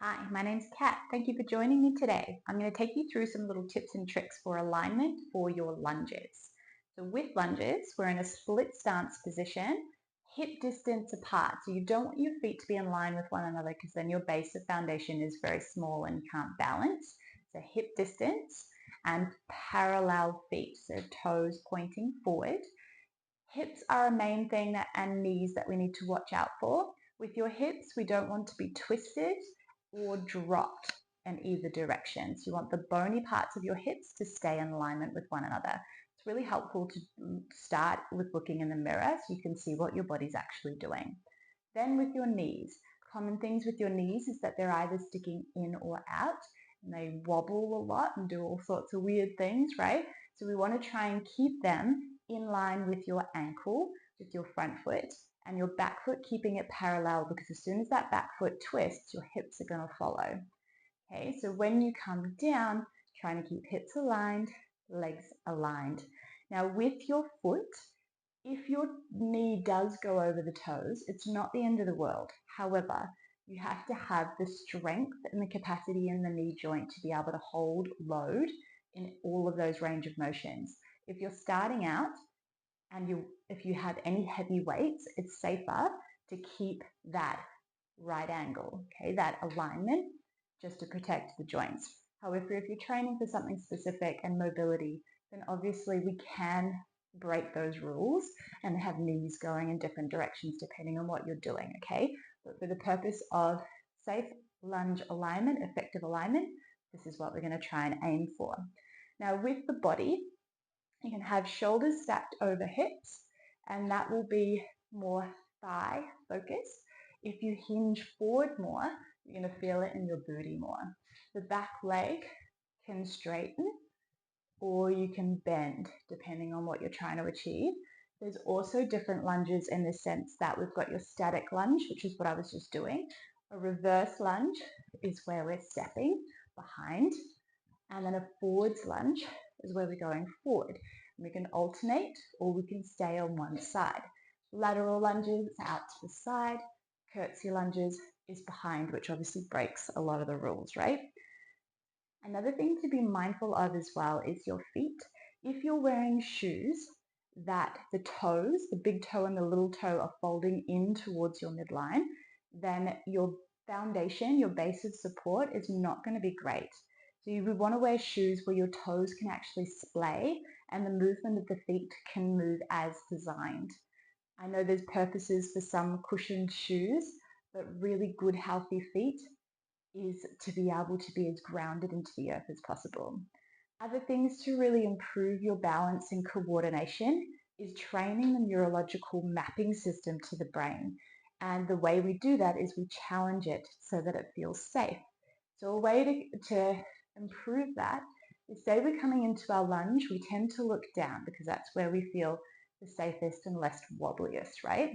Hi, my name's Kat. Thank you for joining me today. I'm going to take you through some little tips and tricks for alignment for your lunges. So with lunges, we're in a split stance position, hip distance apart. So you don't want your feet to be in line with one another because then your base of foundation is very small and you can't balance. So hip distance and parallel feet, so toes pointing forward. Hips are a main thing and knees that we need to watch out for. With your hips, we don't want to be twisted or dropped in either direction. So you want the bony parts of your hips to stay in alignment with one another. It's really helpful to start with looking in the mirror so you can see what your body's actually doing. Then with your knees, common things with your knees is that they're either sticking in or out and they wobble a lot and do all sorts of weird things, right? So we want to try and keep them in line with your ankle, with your front foot, and your back foot keeping it parallel because as soon as that back foot twists, your hips are going to follow. Okay, so when you come down, trying to keep hips aligned, legs aligned. Now with your foot, if your knee does go over the toes, it's not the end of the world. However, you have to have the strength and the capacity in the knee joint to be able to hold load in all of those range of motions. If you're starting out and if you have any heavy weights, it's safer to keep that right angle, okay, that alignment, just to protect the joints. However, if you're training for something specific and mobility, then obviously we can break those rules and have knees going in different directions depending on what you're doing, okay? But for the purpose of safe lunge alignment, effective alignment, this is what we're going to try and aim for. Now with the body, you can have shoulders stacked over hips, and that will be more thigh focused. If you hinge forward more, you're going to feel it in your booty more. The back leg can straighten or you can bend depending on what you're trying to achieve. There's also different lunges in the sense that we've got your static lunge, which is what I was just doing. A reverse lunge is where we're stepping behind, and then a forwards lunge is where we're going forward. And we can alternate or we can stay on one side. Lateral lunges out to the side, curtsy lunges is behind, which obviously breaks a lot of the rules, right? Another thing to be mindful of as well is your feet. If you're wearing shoes that the toes, the big toe and the little toe are folding in towards your midline, then your foundation, your base of support is not going to be great. So you would want to wear shoes where your toes can actually splay and the movement of the feet can move as designed. I know there's purposes for some cushioned shoes, but really good healthy feet is to be able to be as grounded into the earth as possible. Other things to really improve your balance and coordination is training the neurological mapping system to the brain. And the way we do that is we challenge it so that it feels safe. So a way to improve that is, say we're coming into our lunge, we tend to look down because that's where we feel the safest and less wobbliest, right?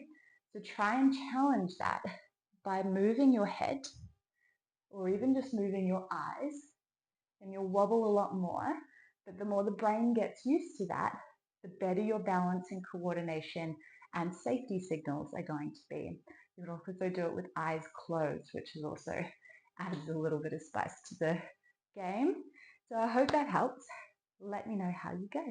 So try and challenge that by moving your head or even just moving your eyes, and you'll wobble a lot more. But the more the brain gets used to that, the better your balance and coordination and safety signals are going to be. You can also do it with eyes closed, which is also adds a little bit of spice to the game. So I hope that helps. Let me know how you go.